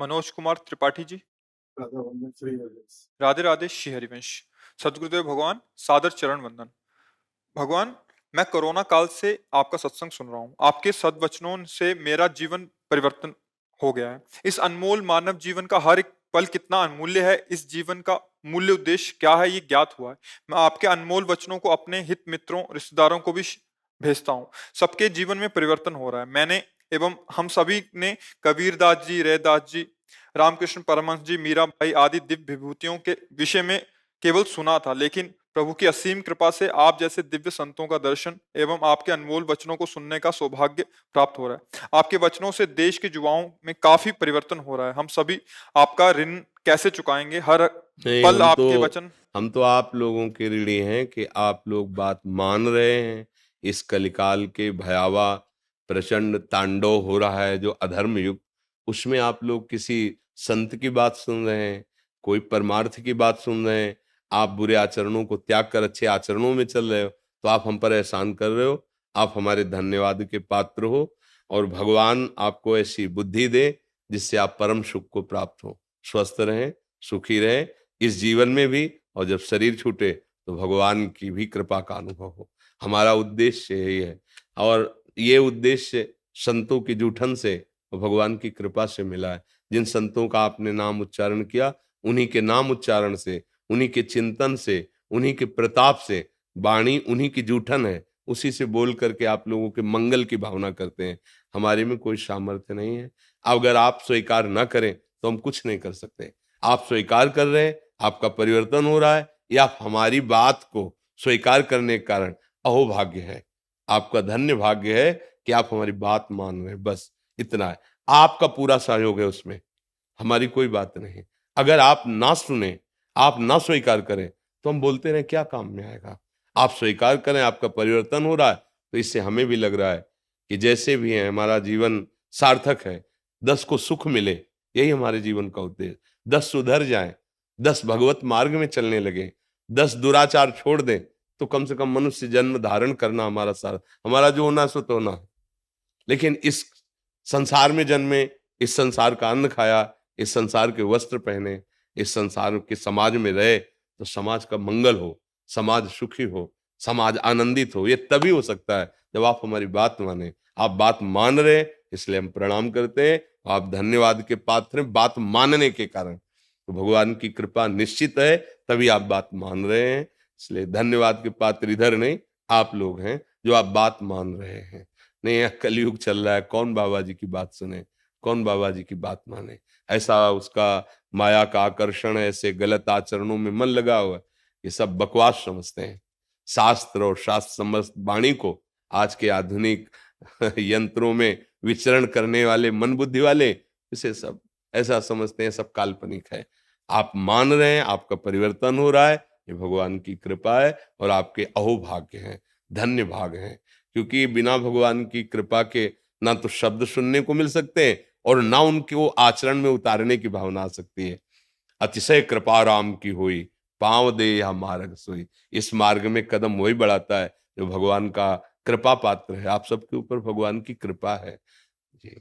मनोज कुमार त्रिपाठी जी। राधा वंदन श्री हरिवंश। राधे राधे श्री हरिवंश। सदगुरुदेव भगवान, सादर चरण वंदन। भगवान, मैं कोरोना काल से आपका सत्संग सुन रहा हूँ। आपके सद्वचनों से मेरा जीवन परिवर्तन हो गया है। इस अनमोल मानव जीवन का हर एक पल कितना अनमूल्य है, इस जीवन का मूल्य उद्देश्य क्या है, ये ज्ञात हुआ है। मैं आपके अनमोल वचनों को अपने हित मित्रों, रिश्तेदारों को भी भेजता हूँ। सबके जीवन में परिवर्तन हो रहा है। मैंने एवं हम सभी ने कबीरदास जी, रैदास जी, रामकृष्ण परमहंस जी, मीराबाई आदि दिव्य विभूतियों के विषय में केवल सुना था, लेकिन प्रभु की असीम कृपा से आप जैसे दिव्य संतों का दर्शन एवं आपके अनमोल वचनों को सुनने का सौभाग्य प्राप्त हो रहा है। आपके वचनों से देश के युवाओं में काफी परिवर्तन हो रहा है। हम सभी आपका ऋण कैसे चुकाएंगे? हर नहीं, पल आपके वचन। हम तो आप लोगों के ऋणी हैं कि आप लोग बात मान रहे हैं। इस कलिकाल के भयावह प्रचंड तांडव हो रहा है जो अधर्म युग, उसमें आप लोग किसी संत की बात सुन रहे हैं, कोई परमार्थ की बात सुन रहे हैं। आप बुरे आचरणों को त्याग कर अच्छे आचरणों में चल रहे हो, तो आप हम पर एहसान कर रहे हो। आप हमारे धन्यवाद के पात्र हो और भगवान आपको ऐसी बुद्धि दे जिससे आप परम सुख को प्राप्त हो। स्वस्थ रहें, सुखी रहें इस जीवन में भी, और जब शरीर छूटे तो भगवान की भी कृपा का अनुभव हो। हमारा उद्देश्य यही है, और ये उद्देश्य संतों की जूठन से और भगवान की कृपा से मिला है। जिन संतों का आपने नाम उच्चारण किया, उन्हीं के नाम उच्चारण से, उन्हीं के चिंतन से, उन्हीं के प्रताप से, वाणी उन्हीं की जूठन है, उसी से बोल करके आप लोगों के मंगल की भावना करते हैं। हमारे में कोई सामर्थ्य नहीं है। अगर आप स्वीकार न करें तो हम कुछ नहीं कर सकते। आप स्वीकार कर रहे हैं, आपका परिवर्तन हो रहा है, या आप हमारी बात को स्वीकार करने के कारण अहोभाग्य है। आपका धन्य भाग्य है कि आप हमारी बात मान रहे हैं, बस इतना है। आपका पूरा सहयोग है उसमें, हमारी कोई बात नहीं। अगर आप ना सुने, आप ना स्वीकार करें, तो हम बोलते रहे क्या काम में आएगा। आप स्वीकार करें, आपका परिवर्तन हो रहा है, तो इससे हमें भी लग रहा है कि जैसे भी है हमारा जीवन सार्थक है। 10 को सुख मिले, यही हमारे जीवन का उद्देश्य। 10 सुधर जाएं, 10 भगवत मार्ग में चलने लगे, 10 दुराचार छोड़ दें, तो कम से कम मनुष्य जन्म धारण करना हमारा सारा, हमारा जो होना है सो तो होना है। लेकिन इस संसार में जन्मे, इस संसार का अन्न खाया, इस संसार के वस्त्र पहने, इस संसार के समाज में रहे, तो समाज का मंगल हो, समाज सुखी हो, समाज आनंदित हो। ये तभी हो सकता है जब आप हमारी बात माने। आप बात मान रहे हैं, इसलिए हम प्रणाम करते हैं। आप धन्यवाद के पात्र हैं बात मानने के कारण। तो भगवान की कृपा निश्चित है, तभी आप बात मान रहे हैं। इसलिए धन्यवाद के पात्र इधर नहीं, आप लोग हैं जो आप बात मान रहे हैं। नहीं, यह कलयुग चल रहा है, कौन बाबा जी की बात सुने, कौन बाबा जी की बात माने। ऐसा उसका माया का आकर्षण है, ऐसे गलत आचरणों में मन लगा हुआ है, ये सब बकवास समझते हैं। शास्त्र और शास्त्र समस्त वाणी को आज के आधुनिक यंत्रों में विचरण करने वाले मन बुद्धि वाले इसे सब ऐसा समझते हैं, सब काल्पनिक है। आप मान रहे हैं, आपका परिवर्तन हो रहा है, ये भगवान की कृपा है, और आपके अहोभाग्य हैं, धन्य भाग हैं। क्योंकि बिना भगवान की कृपा के ना तो शब्द सुनने को मिल सकते हैं, और ना उनको आचरण में उतारने की भावना आ सकती है। अतिशय कृपा राम की हुई, पांव दे या मार्ग सोई। इस मार्ग में कदम वही बढ़ाता है जो भगवान का कृपा पात्र है। आप सबके ऊपर भगवान की कृपा है जी।